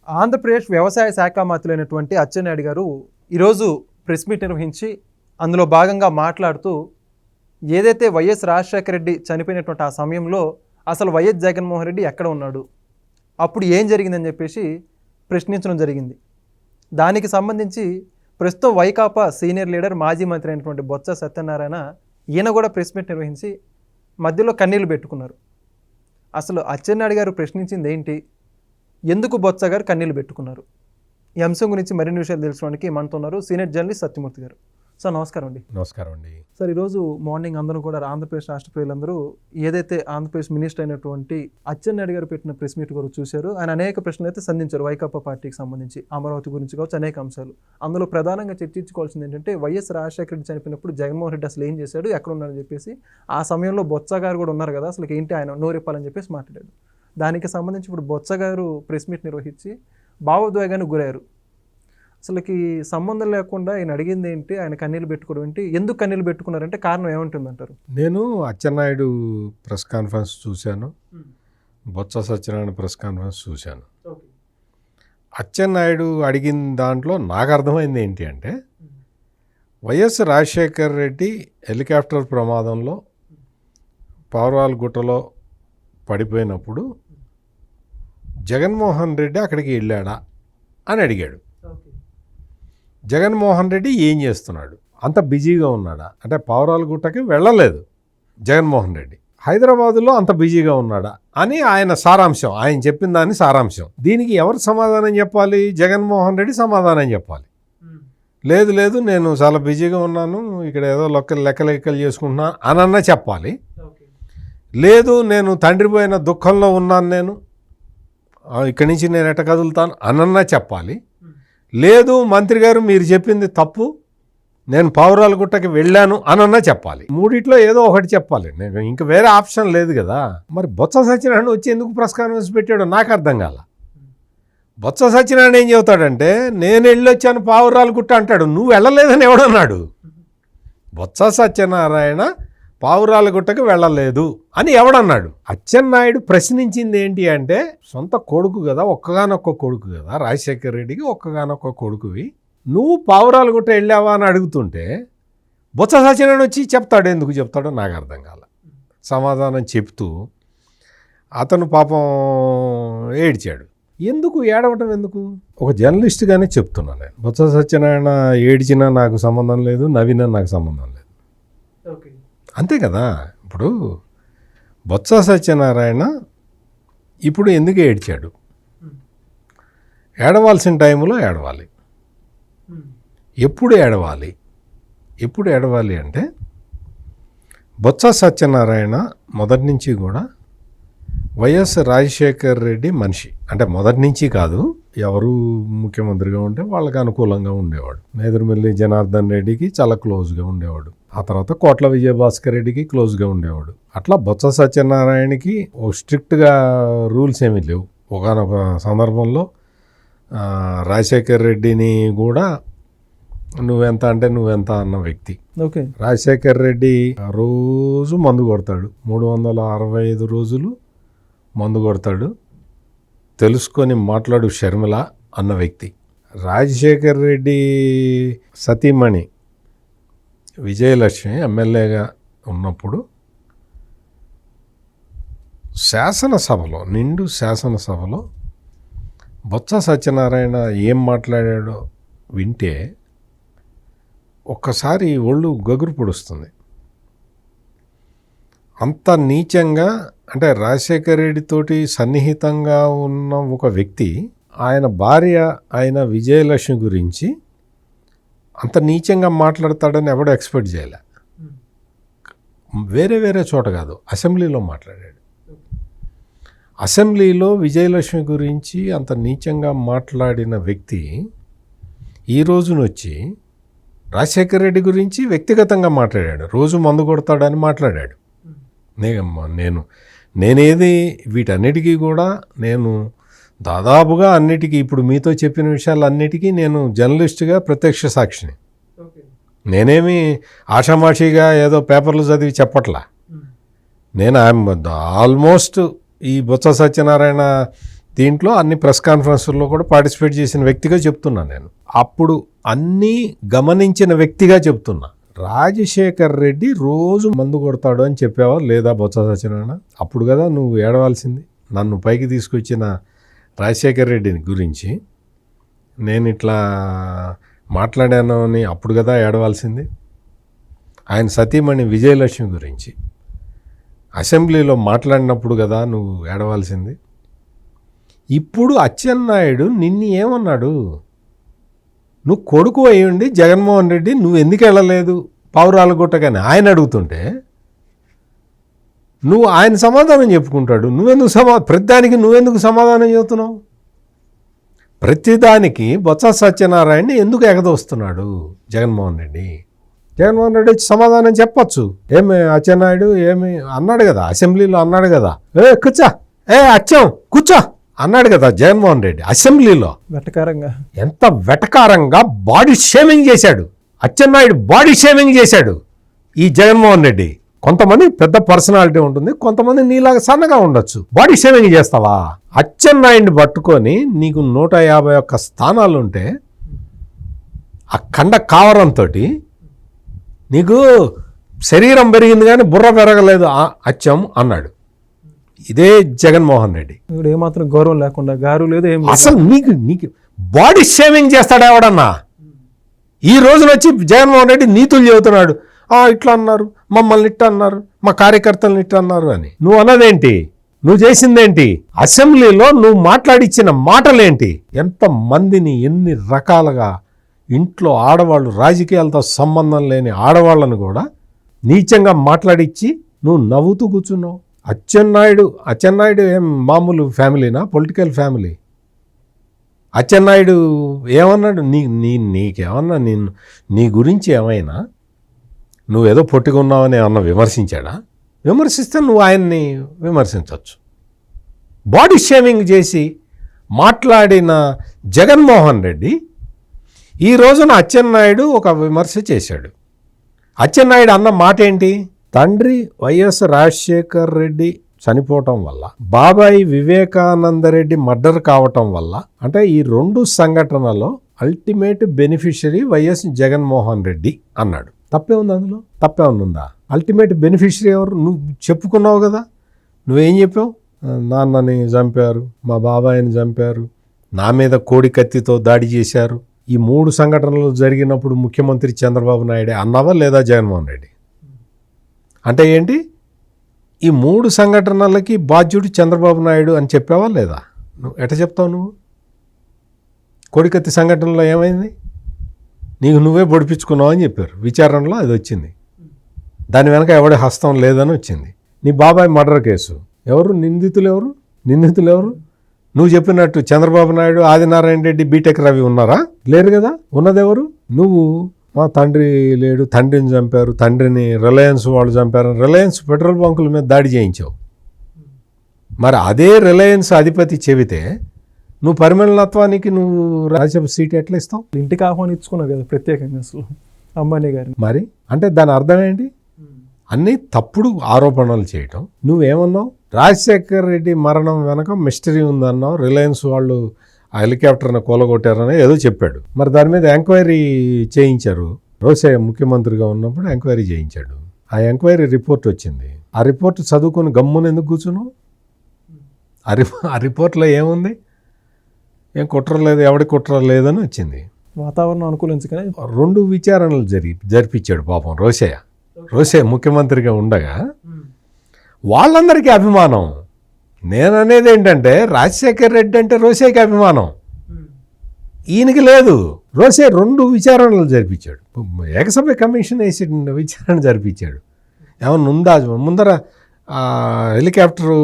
ఆంధ్రప్రదేశ్ వ్యవసాయ శాఖ మంత్రులైనటువంటి అచ్చెన్నాయుడు గారు ఈరోజు ప్రెస్ మీట్ నిర్వహించి అందులో భాగంగా మాట్లాడుతూ ఏదైతే వైఎస్ రాజశేఖర రెడ్డి చనిపోయినటువంటి ఆ సమయంలో అసలు వైఎస్ జగన్మోహన్ రెడ్డి ఎక్కడ ఉన్నాడు, అప్పుడు ఏం జరిగిందని చెప్పేసి ప్రశ్నించడం జరిగింది. దానికి సంబంధించి ప్రస్తుతం వైకాపా సీనియర్ లీడర్ మాజీ మంత్రి అయినటువంటి బొత్స సత్యనారాయణ ఈయన కూడా ప్రెస్ మీట్ నిర్వహించి మధ్యలో కన్నీళ్లు పెట్టుకున్నారు. అసలు అచ్చెన్నాయుడు గారు ప్రశ్నించింది ఏంటి, ఎందుకు బొత్స గారు కన్నీళ్లు పెట్టుకున్నారు? ఈ అంశం గురించి మరిన్ని విషయాలు తెలుసుకోవడానికి మనతో ఉన్నారు సీనియర్ జర్నలిస్ట్ సత్యమూర్తి గారు. సార్ నమస్కారం అండి. నమస్కారం అండి. సార్, ఈరోజు మార్నింగ్ అందరూ కూడా ఆంధ్రప్రదేశ్ రాష్ట్ర ప్రజలందరూ ఏదైతే ఆంధ్రప్రదేశ్ మినిస్టర్ అయినటువంటి అచ్చెన్నాయుడు గారు పెట్టిన ప్రెస్ మీట్ కూడా చూశారు. ఆయన అనేక ప్రశ్నలు అయితే సంధించారు వైకాపా పార్టీకి సంబంధించి, అమరావతి గురించి కావచ్చు, అనేక అంశాలు. అందులో ప్రధానంగా చర్చించుకోవాల్సింది ఏంటంటే వైఎస్ రాజశేఖర రెడ్డి చనిపోయినప్పుడు జగన్మోహన్ రెడ్డి అసలు ఏం చేశాడు, ఎక్కడ ఉన్నారని చెప్పేసి, ఆ సమయంలో బొత్స గారు కూడా ఉన్నారు కదా, అసలు ఏంటి ఆయన నోరెప్పాలని చెప్పేసి మాట్లాడాడు. దానికి సంబంధించి ఇప్పుడు బొత్స గారు ప్రెస్ మీట్ నిర్వహించి భావోద్వేగానికి గురయ్యారు. అసలుకి సంబంధం లేకుండా ఆయన అడిగింది ఏంటి, ఆయన కన్నీళ్ళు పెట్టుకోవడం ఏంటి, ఎందుకు కన్నీళ్ళు పెట్టుకున్నారంటే కారణం ఏముంటుందంటారు? నేను అచ్చెన్నాయుడు ప్రెస్ కాన్ఫరెన్స్ చూశాను, బొత్స సత్యనారాయణ ప్రెస్ కాన్ఫరెన్స్ చూశాను. అచ్చెన్నాయుడు అడిగిన దాంట్లో నాకు అర్థమైంది ఏంటి అంటే, వైఎస్ రాజశేఖర రెడ్డి హెలికాప్టర్ ప్రమాదంలో పావురాలగుట్టలో పడిపోయినప్పుడు జగన్మోహన్ రెడ్డి అక్కడికి వెళ్ళాడా అని అడిగాడు. జగన్మోహన్ రెడ్డి ఏం చేస్తున్నాడు, అంత బిజీగా ఉన్నాడా అంటే, పావురాలగుట్టకి వెళ్ళలేదు జగన్మోహన్ రెడ్డి, హైదరాబాదులో అంత బిజీగా ఉన్నాడా అని ఆయన సారాంశం, ఆయన చెప్పిన దాని సారాంశం. దీనికి ఎవరు సమాధానం చెప్పాలి? జగన్మోహన్ రెడ్డి సమాధానం చెప్పాలి. లేదు లేదు నేను చాలా బిజీగా ఉన్నాను, ఇక్కడ ఏదో లెక్కలు చేసుకుంటున్నా అనన్నా చెప్పాలి. లేదు నేను తండ్రి పోయిన దుఃఖంలో ఉన్నాను, నేను ఇక్కడి నుంచి నేను ఎట్ట కదులుతాను అనన్నా చెప్పాలి. లేదు మంత్రి గారు మీరు చెప్పింది తప్పు, నేను పావురాలగుట్టకి వెళ్ళాను అనన్నా చెప్పాలి. మూడిట్లో ఏదో ఒకటి చెప్పాలి, నేను ఇంకా వేరే ఆప్షన్ లేదు కదా. మరి బొత్స సత్యనారాయణ వచ్చి ఎందుకు ప్రెస్ కాన్ఫరెన్స్ పెట్టాడో నాకు అర్థం కాల. బొత్స సత్యనారాయణ ఏం చెబుతాడంటే, నేను వెళ్ళొచ్చాను పావురాలగుట్ట అంటాడు, నువ్వు వెళ్ళలేదని ఎవడన్నాడు? బొత్స సత్యనారాయణ పావురాలగుట్టకు వెళ్ళలేదు అని ఎవడన్నాడు? అచ్చెన్నాయుడు ప్రశ్నించింది ఏంటి అంటే, సొంత కొడుకు కదా, ఒక్కగానొక్క కొడుకు కదా, రాజశేఖర రెడ్డికి ఒక్కగానొక్క కొడుకువి, నువ్వు పావురాలగుట్ట వెళ్ళావా అని అడుగుతుంటే బొత్స సత్యనారాయణ వచ్చి చెప్తాడు. ఎందుకు చెప్తాడో నాకు అర్థం కాల. సమాధానం చెప్తూ అతను పాపం ఏడ్చాడు. ఎందుకు ఏడవటం ఎందుకు? ఒక జర్నలిస్ట్గానే చెప్తున్నాను నేను. బొత్స సత్యనారాయణ ఏడ్చినా నాకు సంబంధం లేదు, నవ్వినా నాకు సంబంధం లేదు, అంతే కదా. ఇప్పుడు బొత్స సత్యనారాయణ ఇప్పుడు ఎందుకు ఏడ్చాడు? ఏడవాల్సిన టైంలో ఏడవాలి. ఎప్పుడు ఏడవాలి? ఎప్పుడు ఏడవాలి అంటే, బొత్స సత్యనారాయణ మొదటి నుంచి కూడా వైఎస్ రాజశేఖర్ రెడ్డి మనిషి, అంటే మొదటి నుంచి కాదు, ఎవరు ముఖ్యమంత్రిగా ఉంటే వాళ్ళకి అనుకూలంగా ఉండేవాడు. నేదురుమల్లి జనార్దన్ రెడ్డికి చాలా క్లోజ్గా ఉండేవాడు. ఆ తర్వాత కోట్ల విజయభాస్కర్ రెడ్డికి క్లోజ్గా ఉండేవాడు. అట్లా బొత్స సత్యనారాయణకి ఓ స్ట్రిక్ట్గా రూల్స్ ఏమీ లేవు. ఒకనొక సందర్భంలో రాజశేఖర్ రెడ్డిని కూడా నువ్వెంత అంటే నువ్వెంత అన్న వ్యక్తి. రాజశేఖర్ రెడ్డి రోజు మందు కొడతాడు, 365 రోజులు మందు కొడతాడు, తెలుసుకొని మాట్లాడు షర్మిల అన్న వ్యక్తి. రాజశేఖర్ రెడ్డి సతీమణి విజయలక్ష్మి ఎమ్మెల్యేగా ఉన్నప్పుడు శాసనసభలో, నిండు శాసనసభలో బొత్స సత్యనారాయణ ఏం మాట్లాడాడో వింటే ఒక్కసారి ఒళ్ళు గగురు పొడుస్తుంది. అంత నీచంగా, అంటే రాజశేఖర రెడ్డితోటి సన్నిహితంగా ఉన్న ఒక వ్యక్తి ఆయన భార్య అయిన విజయలక్ష్మి గురించి అంత నీచంగా మాట్లాడతాడని ఎవడో ఎక్స్పెక్ట్ చేయలే. వేరే వేరే చోట కాదు, అసెంబ్లీలో మాట్లాడాడు. అసెంబ్లీలో విజయలక్ష్మి గురించి అంత నీచంగా మాట్లాడిన వ్యక్తి ఈ రోజునొచ్చి రాజశేఖర రెడ్డి గురించి వ్యక్తిగతంగా మాట్లాడాడు. రోజు మందు కొడతాడని మాట్లాడాడు. నేనేది వీటన్నిటికీ కూడా నేను దాదాపుగా అన్నిటికీ, ఇప్పుడు మీతో చెప్పిన విషయాలన్నిటికీ నేను జర్నలిస్ట్గా ప్రత్యక్ష సాక్షిని. నేనేమి ఆషామాషిగా ఏదో పేపర్లు చదివి చెప్పట్లా. నేను ఆల్మోస్ట్ ఈ బొత్స సత్యనారాయణ దీంట్లో అన్ని ప్రెస్ కాన్ఫరెన్స్లో కూడా పార్టిసిపేట్ చేసిన వ్యక్తిగా చెప్తున్నా నేను. అప్పుడు అన్నీ గమనించిన వ్యక్తిగా చెప్తున్నా. రాజశేఖర్ రెడ్డి రోజు మందు కొడతాడు అని చెప్పావా లేదా బొత్స సత్యనారాయణ? అప్పుడు కదా నువ్వు ఏడవాల్సింది. నన్ను పైకి తీసుకొచ్చిన రాజశేఖర్ రెడ్డిని గురించి నేను ఇట్లా మాట్లాడాను అని అప్పుడు కదా ఏడవాల్సింది. ఆయన సతీమణి విజయలక్ష్మి గురించి అసెంబ్లీలో మాట్లాడినప్పుడు కదా నువ్వు ఏడవాల్సింది. ఇప్పుడు అచ్చెన్నాయుడు నిన్ను ఏమన్నాడు? నువ్వు కొడుకు అయ్యుండి జగన్మోహన్ రెడ్డి నువ్వు ఎందుకు వెళ్ళలేదు పావురాలగుట్టకని ఆయన అడుగుతుంటే నువ్వు ఆయన సమాధానం చెప్పుకుంటాడు. ప్రతిదానికి నువ్వెందుకు సమాధానం చెబుతున్నావు? ప్రతిదానికి బొత్స సత్యనారాయణని ఎందుకు ఎగదోస్తున్నాడు జగన్మోహన్ రెడ్డి? జగన్మోహన్ రెడ్డి వచ్చి సమాధానం చెప్పచ్చు. ఏమి అచ్చెన్నాయుడు ఏమి అన్నాడు కదా, అసెంబ్లీలో అన్నాడు కదా, కూర్చో అచ్చం కూర్చో అన్నాడు కదా జగన్మోహన్ రెడ్డి అసెంబ్లీలో. వెటకారంగా, ఎంత వెటకారంగా బాడీ షేమింగ్ చేశాడు అచ్చెన్నాయుడు. బాడీ షేమింగ్ చేశాడు ఈ జగన్మోహన్ రెడ్డి. కొంతమంది పెద్ద పర్సనాలిటీ ఉంటుంది, కొంతమంది నీలాగా సన్నగా ఉండొచ్చు. బాడీ షేమింగ్ చేస్తావా? అచ్చెన్నాయుడిని పట్టుకొని నీకు 151 స్థానాలు ఉంటే ఆ కండ కావరంతో నీకు శరీరం పెరిగింది కానీ బుర్ర పెరగలేదు అచ్చం అన్నాడు ఇదే జగన్మోహన్ రెడ్డి. ఇప్పుడు ఏమాత్రం గౌరవం లేకుండా, గారు లేదు ఏం అసలు నీకు బాడీ షేమింగ్ చేస్తాడు ఎవడన్నా? ఈ రోజున వచ్చి జగన్మోహన్ రెడ్డి నీతులు చెబుతున్నాడు. ఇట్లా అన్నారు, మమ్మల్ని ఇట్లా అన్నారు, మా కార్యకర్తలను ఇట్లా అన్నారు అని. నువ్వు అన్నదేంటి? నువ్వు చేసిందేంటి? అసెంబ్లీలో నువ్వు మాట్లాడిచ్చిన మాటలేంటి? ఎంతమందిని ఎన్ని రకాలుగా ఇంట్లో ఆడవాళ్ళు, రాజకీయాలతో సంబంధం లేని ఆడవాళ్ళను కూడా నీచంగా మాట్లాడిచ్చి నువ్వు నవ్వుతూ కూర్చున్నావు. అచ్చెన్నాయుడు ఏం మామూలు ఫ్యామిలీనా? Political family. అచ్చెన్నాయుడు ఏమన్నాడు? నీకేమన్నా నీ గురించి ఏమైనా నువ్వేదో పొట్టుకున్నావని ఏమన్నా విమర్శించాడా? విమర్శిస్తే నువ్వు ఆయన్ని విమర్శించవచ్చు. బాడీ షేమింగ్ చేసి మాట్లాడిన జగన్మోహన్ రెడ్డి ఈ రోజున అచ్చెన్నాయుడు ఒక విమర్శ చేశాడు. అచ్చెన్నాయుడు అన్న మాట ఏంటి? తండ్రి వైఎస్ రాజశేఖర్ రెడ్డి చనిపోవటం వల్ల, బాబాయి వివేకానందరెడ్డి మర్డర్ కావటం వల్ల, అంటే ఈ 2 సంఘటనలో ultimate beneficiary YS Jaganmohan Reddy అన్నాడు. తప్పే ఉంది అందులో? తప్పే ఉందా? అల్టిమేట్ బెనిఫిషరీ ఎవరు? నువ్వు చెప్పుకున్నావు కదా. నువ్వేం చెప్పావు? నాన్నని చంపారు, మా బాబాయిని చంపారు, నా మీద కోడి కత్తితో దాడి చేశారు. ఈ 3 సంఘటనలు జరిగినప్పుడు ముఖ్యమంత్రి చంద్రబాబు నాయుడే అన్నావా లేదా జగన్మోహన్ రెడ్డి? అంటే ఏంటి? ఈ 3 సంఘటనలకి బాధ్యుడు చంద్రబాబు నాయుడు అని చెప్పావా లేదా? నువ్వు ఎట్లా చెప్తావు? నువ్వు కోడికత్తి సంఘటనలో ఏమైంది? నీకు నువ్వే పొడిపించుకున్నావు అని చెప్పారు. విచారణలో అది వచ్చింది. దాని వెనక ఎవడి హస్తం లేదని వచ్చింది. నీ బాబాయ్ మర్డర్ కేసు ఎవరు? నిందితులు ఎవరు? నువ్వు చెప్పినట్టు చంద్రబాబు నాయుడు, ఆదినారాయణ రెడ్డి, బీటెక్ రవి ఉన్నారా? లేరు కదా. ఉన్నదెవరు? నువ్వు. మా తండ్రి లేడు, తండ్రిని చంపారు, తండ్రిని రిలయన్స్ వాళ్ళు చంపారు, రిలయన్స్ పెట్రోల్ బంకుల మీద దాడి చేయించావు. మరి అదే రిలయన్స్ అధిపతి చెబితే నువ్వు పరిమళత్వానికి నువ్వు రాజ్యసభ సీట్ ఎట్లా ఇస్తావు? ఇంటికి ఆహ్వానించుకున్నావు కదా ప్రత్యేకంగా అసలు అంబానీ గారిని. మరి అంటే దాని అర్థం ఏంటి? అన్నీ తప్పుడు ఆరోపణలు చేయటం. నువ్వేమన్నావు? రాజశేఖర్ రెడ్డి మరణం వెనక మిస్టరీ ఉందన్నావు, రిలయన్స్ వాళ్ళు ఆ హెలికాప్టర్ని కూలగొట్టారని ఏదో చెప్పాడు. మరి దాని మీద ఎంక్వైరీ చేయించారు. రోసయ్య ముఖ్యమంత్రిగా ఉన్నప్పుడు ఎంక్వైరీ చేయించాడు. ఆ ఎంక్వైరీ రిపోర్ట్ వచ్చింది. ఆ రిపోర్ట్ చదువుకొని గమ్మున ఎందుకు కూర్చున్నావు? ఆ రిపోర్ట్లో ఏముంది? ఏం కుట్ర లేదు, ఎవడి కుట్ర లేదని వచ్చింది. వాతావరణం అనుకూలించగానే 2 విచారణలు జరిపించాడు పాపం రోసయ్య ముఖ్యమంత్రిగా ఉండగా. వాళ్ళందరికీ అభిమానం. నేను అనేది ఏంటంటే రాజశేఖర్ రెడ్డి అంటే రోసయ్యకి అభిమానం, ఈయనకి లేదు. రోసయ్య 2 విచారణలు జరిపించాడు. ఏకసభ్య కమిషన్ వేసి విచారణ జరిపించాడు. ఏమన్నా ఉందా ముందర? హెలికాప్టరు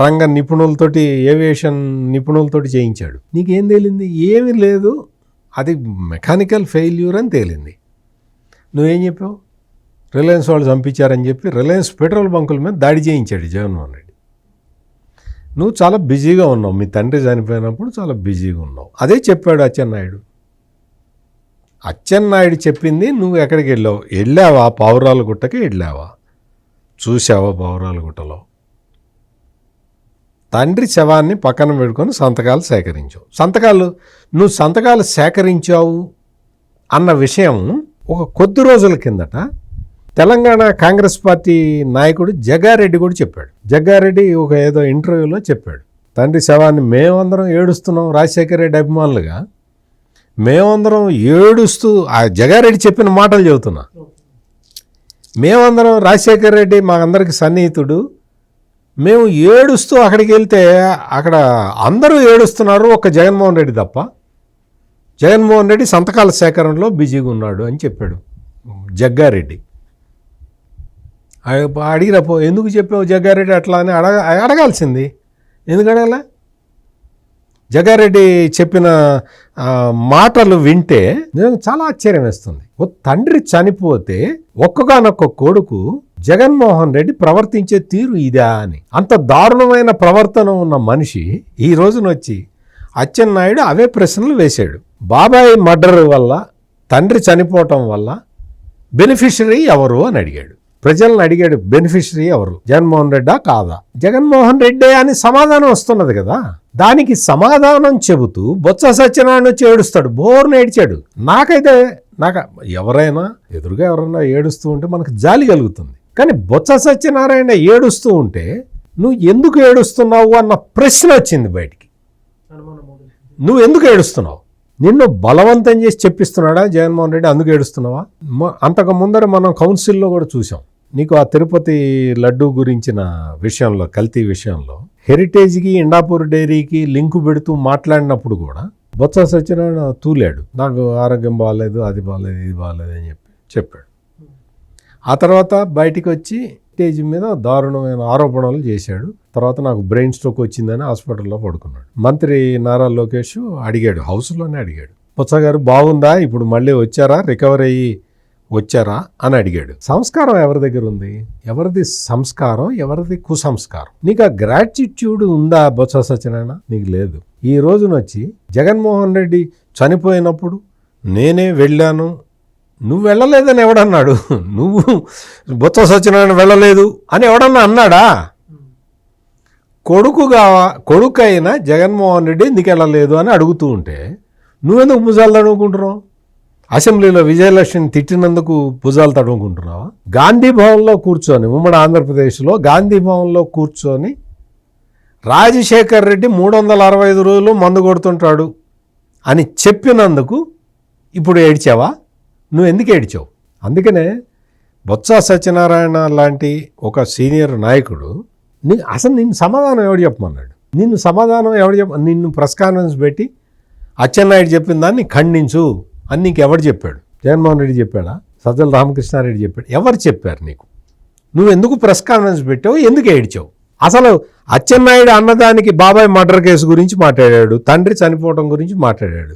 రంగ నిపుణులతోటి, ఏవియేషన్ నిపుణులతోటి చేయించాడు. నీకేం తేలింది? ఏమీ లేదు, అది మెకానికల్ ఫెయిల్యూర్ అని తేలింది. నువ్వేం చెప్పావు? రిలయన్స్ వాళ్ళు చంపించారని చెప్పి రిలయన్స్ పెట్రోల్ బంకుల మీద దాడి చేయించాడు జగన్మోహన్ రెడ్డి. నువ్వు చాలా బిజీగా ఉన్నావు. మీ తండ్రి చనిపోయినప్పుడు చాలా బిజీగా ఉన్నావు. అదే చెప్పాడు అచ్చెన్నాయుడు చెప్పింది. నువ్వు ఎక్కడికి వెళ్ళావా? పావురాలగుట్టకి వెళ్ళావా? చూసావా పావురాలగుట్టలో? తండ్రి శవాన్ని పక్కన పెట్టుకొని సంతకాలు సేకరించావు. నువ్వు సంతకాలు సేకరించావు అన్న విషయం ఒక కొద్ది రోజుల కిందట తెలంగాణ కాంగ్రెస్ పార్టీ నాయకుడు జగ్గారెడ్డి కూడా చెప్పాడు. జగ్గారెడ్డి ఒక ఏదో ఇంటర్వ్యూలో చెప్పాడు, తండ్రి శవాన్ని మేమందరం ఏడుస్తున్నాం, రాజశేఖర రెడ్డి అభిమానులుగా మేమందరం ఏడుస్తూ, ఆ జగ్గారెడ్డి చెప్పిన మాటలు చెబుతున్నా, మేమందరం రాజశేఖర రెడ్డి మా అందరికి సన్నిహితుడు, మేము ఏడుస్తూ అక్కడికి వెళ్తే అక్కడ అందరూ ఏడుస్తున్నారు, ఒక్క జగన్మోహన్ రెడ్డి తప్ప. జగన్మోహన్ రెడ్డి సంతకాల సేకరణలో బిజీగా ఉన్నాడు అని చెప్పాడు జగ్గారెడ్డి. అడిగిరపో ఎందుకు చెప్పావు జగ్గారెడ్డి అట్లా అని అడగాల్సింది. ఎందుకు అడగలే? జగ్గారెడ్డి చెప్పిన మాటలు వింటే నేను చాలా ఆశ్చర్యం వేస్తుంది. ఓ తండ్రి చనిపోతే ఒక్కగానొక్క కొడుకు జగన్మోహన్ రెడ్డి ప్రవర్తించే తీరు ఇదా అని, అంత దారుణమైన ప్రవర్తన ఉన్న మనిషి ఈ రోజునొచ్చి అచ్చెన్నాయుడు అవే ప్రశ్నలు వేశాడు. బాబాయ్ మర్డర్ వల్ల, తండ్రి చనిపోవటం వల్ల బెనిఫిషరీ ఎవరు అని అడిగాడు. ప్రజలను అడిగాడు, బెనిఫిషరీ ఎవరు, జగన్మోహన్ రెడ్డా కాదా? జగన్మోహన్ రెడ్డే అని సమాధానం వస్తున్నది కదా. దానికి సమాధానం చెబుతూ బొత్స సత్యనారాయణ వచ్చి ఏడుస్తాడు, బోర్ను ఏడ్చాడు. నాకు ఎవరైనా ఎదురుగా ఎవరైనా ఏడుస్తూ ఉంటే మనకు జాలి కలుగుతుంది. కానీ బొత్స సత్యనారాయణ ఏడుస్తూ ఉంటే నువ్వు ఎందుకు ఏడుస్తున్నావు అన్న ప్రశ్న వచ్చింది బయటికి. నువ్వు ఎందుకు ఏడుస్తున్నావు? నిన్ను బలవంతం చేసి చెప్పిస్తున్నాడా జగన్మోహన్ రెడ్డి, అందుకు ఏడుస్తున్నావా? అంతకు ముందర మనం కౌన్సిల్లో కూడా చూసాం. నీకు ఆ తిరుపతి లడ్డూ గురించిన విషయంలో, కల్తీ విషయంలో హెరిటేజ్కి ఇండాపూర్ డైరీకి లింకు పెడుతూ మాట్లాడినప్పుడు కూడా బొత్స సత్యనారాయణ తూలాడు, నాకు ఆరోగ్యం బాగాలేదు, అది బాగాలేదు, ఇది బాగాలేదు అని చెప్పాడు. ఆ తర్వాత బయటికి వచ్చి హెరిటేజ్ మీద దారుణమైన ఆరోపణలు చేశాడు. తర్వాత నాకు బ్రెయిన్ స్ట్రోక్ వచ్చిందని హాస్పిటల్లో పడుకున్నాడు. మంత్రి నారా లోకేష్ అడిగాడు, హౌస్లోనే అడిగాడు, బొత్స గారు బాగుందా, ఇప్పుడు మళ్ళీ వచ్చారా, రికవర్ అయ్యి వచ్చారా అని అడిగాడు. సంస్కారం ఎవరి దగ్గర ఉంది? ఎవరిది సంస్కారం, ఎవరిది కుసంస్కారం? నీకు ఆ గ్రాటిట్యూడ్ ఉందా బొత్స సత్యనారాయణ? నీకు లేదు. ఈ రోజునొచ్చి జగన్మోహన్ రెడ్డి చనిపోయినప్పుడు నేనే వెళ్ళాను, నువ్వు వెళ్ళలేదని ఎవడన్నాడు? నువ్వు బొత్స సత్యనారాయణ వెళ్ళలేదు అని ఎవడన్నా అన్నాడా? కొడుకైనా జగన్మోహన్ రెడ్డి ఎందుకు వెళ్ళలేదు అని అడుగుతూ ఉంటే నువ్వెందుకు భుజాలు తడుముకుంటున్నావు? అసెంబ్లీలో విజయలక్ష్మిని తిట్టినందుకు భుజాలు తడుముకుంటున్నావా? గాంధీ భవన్లో కూర్చొని, ఉమ్మడి ఆంధ్రప్రదేశ్లో గాంధీ భవన్లో కూర్చొని రాజశేఖర్ రెడ్డి 365 రోజులు మందు కొడుతుంటాడు అని చెప్పినందుకు ఇప్పుడు ఏడ్చావా? నువ్వు ఎందుకు ఏడ్చావు? అందుకనే బొత్స సత్యనారాయణ లాంటి ఒక సీనియర్ నాయకుడు అసలు నిన్ను సమాధానం ఎవడు చెప్పమన్నాడు? నిన్ను ప్రెస్ కాన్ఫరెన్స్ పెట్టి అచ్చెన్నాయుడు చెప్పిన దాన్ని ఖండించు అని నీకు ఎవడు చెప్పాడు? జగన్మోహన్ రెడ్డి చెప్పాడా? సజ్జల రామకృష్ణారెడ్డి చెప్పాడు? ఎవరు చెప్పారు నీకు? నువ్వు ఎందుకు ప్రెస్ కాన్ఫరెన్స్ పెట్టావు? ఎందుకు ఏడ్చావు? అసలు అచ్చెన్నాయుడు అన్నదానికి బాబాయ్ మర్డర్ కేసు గురించి మాట్లాడాడు, తండ్రి చనిపోవడం గురించి మాట్లాడాడు.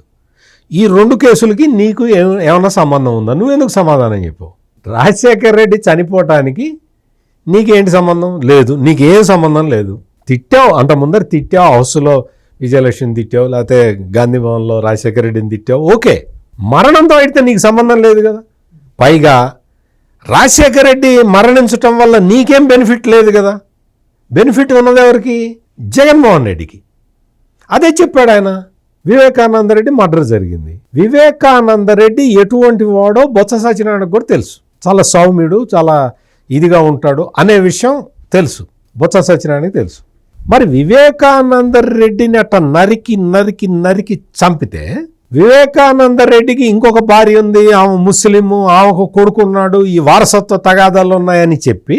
ఈ 2 కేసులకి నీకు ఏమైనా సంబంధం ఉందా? నువ్వెందుకు సమాధానం చెప్పావు? రాజశేఖర్ రెడ్డి చనిపోవటానికి నీకేంటి సంబంధం? లేదు, నీకేం సంబంధం లేదు. తిట్టావు, అంత ముందర తిట్టావు, హౌస్లో విజయలక్ష్మిని తిట్టావు, లేకపోతే గాంధీ భవన్లో రాజశేఖర రెడ్డిని తిట్టావు, ఓకే. మరణంతో అయితే నీకు సంబంధం లేదు కదా. పైగా రాజశేఖర రెడ్డి మరణించటం వల్ల నీకేం బెనిఫిట్ లేదు కదా. బెనిఫిట్ ఉన్నది ఎవరికి? జగన్మోహన్ రెడ్డికి. అదే చెప్పాడు ఆయన. వివేకానంద రెడ్డి మర్డర్ జరిగింది. వివేకానంద రెడ్డి ఎటువంటి వాడో బొత్స సత్యనారాయణకు కూడా తెలుసు. చాలా సౌమ్యుడు, చాలా ఇదిగా ఉంటాడు అనే విషయం తెలుసు, బొత్స సత్యనారాయణకి తెలుసు. మరి వివేకానంద రెడ్డిని అట్ట నరికి నరికి నరికి చంపితే, వివేకానంద రెడ్డికి ఇంకొక భార్య ఉంది, ఆమె ముస్లిము, ఆమెకు కొడుకున్నాడు, ఈ వారసత్వ తగాదాలు ఉన్నాయని చెప్పి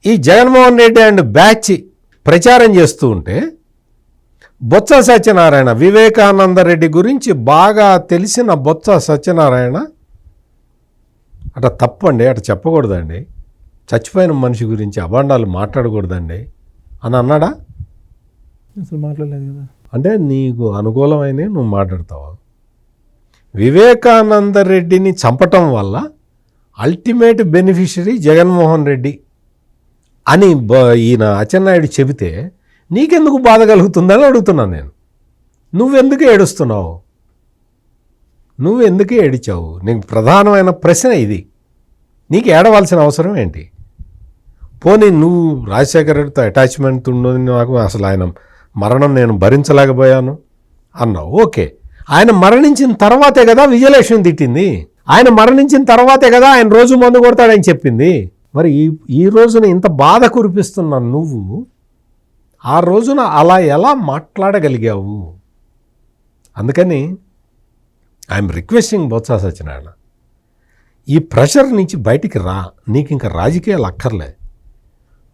ఈ జగన్మోహన్ రెడ్డి అండ్ బ్యాచ్ ప్రచారం చేస్తూ ఉంటే, బొత్స సత్యనారాయణ, వివేకానంద రెడ్డి గురించి బాగా తెలిసిన బొత్స సత్యనారాయణ అట తప్పండి, అట చెప్పకూడదండి, చచ్చిపోయిన మనిషి గురించి అభాండాలు మాట్లాడకూడదండి అని అన్నాడా? అసలు మాట్లాడలేదు కదా. అంటే నీకు అనుకూలమైన నువ్వు మాట్లాడతావా? వివేకానంద రెడ్డిని చంపటం వల్ల అల్టిమేట్ బెనిఫిషరీ జగన్మోహన్ రెడ్డి అని ఈయన అచ్చెన్నాయుడు చెబితే నీకెందుకు బాధ కలుగుతుందని అడుగుతున్నాను నేను. నువ్వెందుకు ఏడుస్తున్నావు? నువ్వెందుకు ఏడిచావు? నీకు ప్రధానమైన ప్రశ్న ఇది. నీకు ఏడవలసిన అవసరం ఏంటి? పోనీ నువ్వు రాజశేఖర రెడ్డితో అటాచ్మెంట్ ఉండదు నాకు, అసలు ఆయన మరణం నేను భరించలేకపోయాను అన్నావు. ఓకే, ఆయన మరణించిన తర్వాతే కదా విజయలక్ష్మి తిట్టింది, ఆయన మరణించిన తర్వాతే కదా ఆయన రోజు మందు కొడతాడని చెప్పింది. మరి ఈ రోజున ఇంత బాధ కురిపిస్తున్నాను నువ్వు ఆ రోజున అలా ఎలా మాట్లాడగలిగావు? అందుకని ఐఎమ్ రిక్వెస్టింగ్ బొత్స సత్యనారాయణ, ఈ ప్రెషర్ నుంచి బయటికి రా. నీకు ఇంకా రాజకీయాలు అక్కర్లే.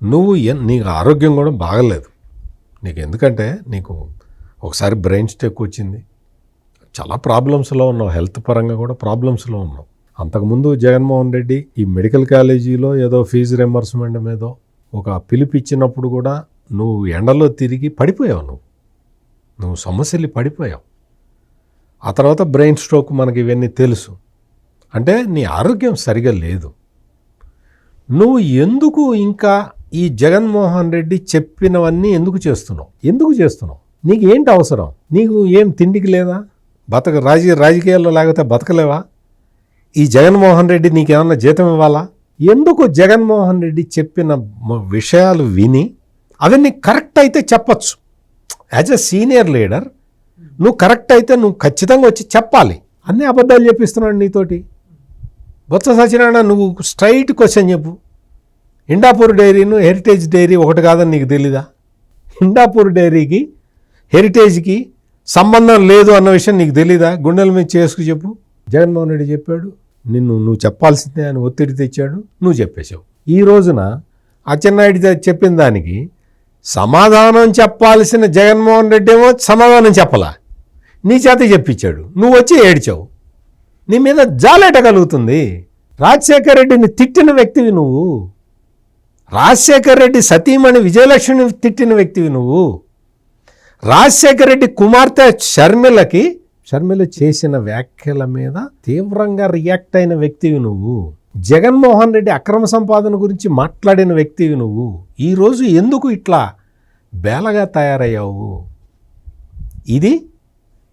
నువ్వు నీకు ఆరోగ్యం కూడా బాగలేదు నీకు, ఎందుకంటే నీకు ఒకసారి బ్రెయిన్ స్ట్రోక్ వచ్చింది, చాలా ప్రాబ్లమ్స్లో ఉన్నావు, హెల్త్ పరంగా కూడా ప్రాబ్లమ్స్లో ఉన్నావు. అంతకుముందు జగన్మోహన్ రెడ్డి ఈ మెడికల్ కాలేజీలో ఏదో ఫీజు రింబర్స్మెంట్ మీద ఒక పిలిపిచ్చినప్పుడు కూడా నువ్వు ఎండలో తిరిగి పడిపోయావు, నువ్వు సమస్యలు పడిపోయావు. ఆ తర్వాత బ్రెయిన్ స్ట్రోక్, మనకి ఇవన్నీ తెలుసు. అంటే నీ ఆరోగ్యం సరిగా లేదు. నువ్వు ఎందుకు ఇంకా ఈ జగన్మోహన్ రెడ్డి చెప్పినవన్నీ ఎందుకు చేస్తున్నావు? నీకు ఏంటి అవసరం? నీకు ఏం తిండికి లేదా? రాజకీయాల్లో లేకపోతే బతకలేవా? ఈ జగన్మోహన్ రెడ్డి నీకేమన్నా జీతం ఇవ్వాలా? ఎందుకు జగన్మోహన్ రెడ్డి చెప్పిన విషయాలు విని అవన్నీ కరెక్ట్ అయితే చెప్పచ్చు. యాజ్ ఎ సీనియర్ లీడర్ నువ్వు కరెక్ట్ అయితే నువ్వు ఖచ్చితంగా వచ్చి చెప్పాలి. అన్నీ అబద్ధాలు చెప్పిస్తున్నాడు నీతోటి. బొత్స సత్యనారాయణ, నువ్వు స్ట్రైట్ క్వశ్చన్ చెప్పు. హిండాపూర్ డైరీను హెరిటేజ్ డైరీ ఒకటి కాదని నీకు తెలీదా? హిండాపూర్ డైరీకి హెరిటేజ్కి సంబంధం లేదు అన్న విషయం నీకు తెలీదా? గుండెల మీద చేసుకు చెప్పు. జగన్మోహన్ రెడ్డి చెప్పాడు, నువ్వు చెప్పాల్సిందే అని ఒత్తిడి తెచ్చాడు, నువ్వు చెప్పేశావు. ఈ రోజున అచ్చెన్నాయుడు చెప్పిన దానికి సమాధానం చెప్పాల్సిన జగన్మోహన్ రెడ్డి ఏమో సమాధానం చెప్పలా, నీ చేత చెప్పించాడు. నువ్వు వచ్చి ఏడ్చావు. నీ మీద జాలేట కలుగుతుంది. రాజశేఖర రెడ్డిని తిట్టిన వ్యక్తివి నువ్వు. రాజశేఖర రెడ్డి సతీమణి విజయలక్ష్మిని తిట్టిన వ్యక్తివి నువ్వు. రాజశేఖర రెడ్డి కుమార్తె షర్మిల చేసిన వ్యాఖ్యల మీద తీవ్రంగా రియాక్ట్ అయిన వ్యక్తివి నువ్వు. జగన్మోహన్ రెడ్డి అక్రమ సంపాదన గురించి మాట్లాడిన వ్యక్తివి నువ్వు. ఈరోజు ఎందుకు ఇట్లా బేలగా తయారయ్యావు? ఇది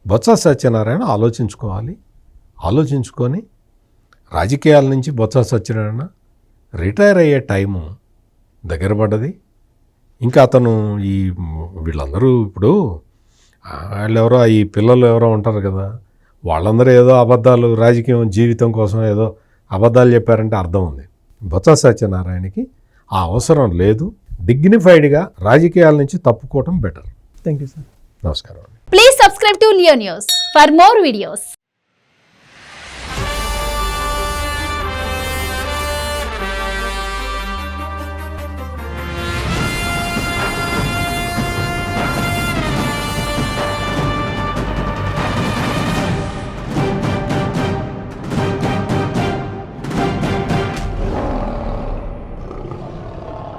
బొత్స సత్యనారాయణ ఆలోచించుకోవాలి. ఆలోచించుకొని రాజకీయాల నుంచి బొత్స సత్యనారాయణ రిటైర్ అయ్యే టైము దగ్గర పడ్డది. ఇంకా అతను వీళ్ళందరూ ఇప్పుడు వాళ్ళెవరో ఈ పిల్లలు ఎవరో ఉంటారు కదా, వాళ్ళందరూ ఏదో అబద్ధాలు, రాజకీయం జీవితం కోసం ఏదో అబద్ధాలు చెప్పారంటే అర్థం ఉంది. బొత్స సత్యనారాయణకి ఆ అవసరం లేదు. డిగ్నిఫైడ్గా రాజకీయాల నుంచి తప్పుకోవటం బెటర్. Thank you sir. నమస్కారం. Please subscribe to Leo News for more videos.